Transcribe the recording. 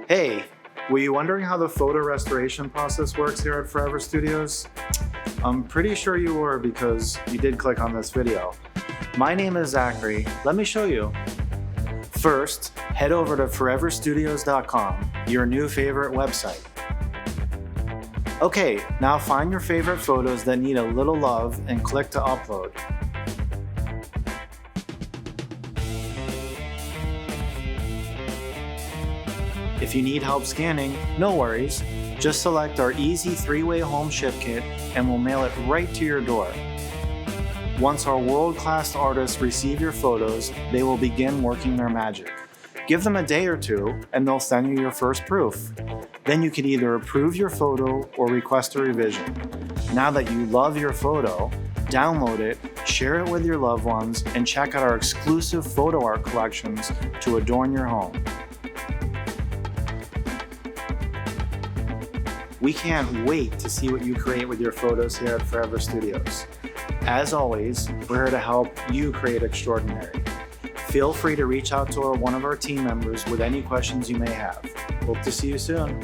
Hey, were you wondering how the photo restoration process works here at Forever Studios? I'm pretty sure you were because you did click on this video. My name is Zachary. Let me show you. First, head over to foreverstudios.com, your new favorite website. Okay, now find your favorite photos that need a little love and click to upload. If you need help scanning, no worries. Just select our easy 3-way home ship kit and we'll mail it right to your door. Once our world-class artists receive your photos, they will begin working their magic. Give them a day or two and they'll send you your first proof. Then you can either approve your photo or request a revision. Now that you love your photo, download it, share it with your loved ones, and check out our exclusive photo art collections to adorn your home. We can't wait to see what you create with your photos here at Forever Studios. As always, we're here to help you create extraordinary. Feel free to reach out to one of our team members with any questions you may have. Hope to see you soon.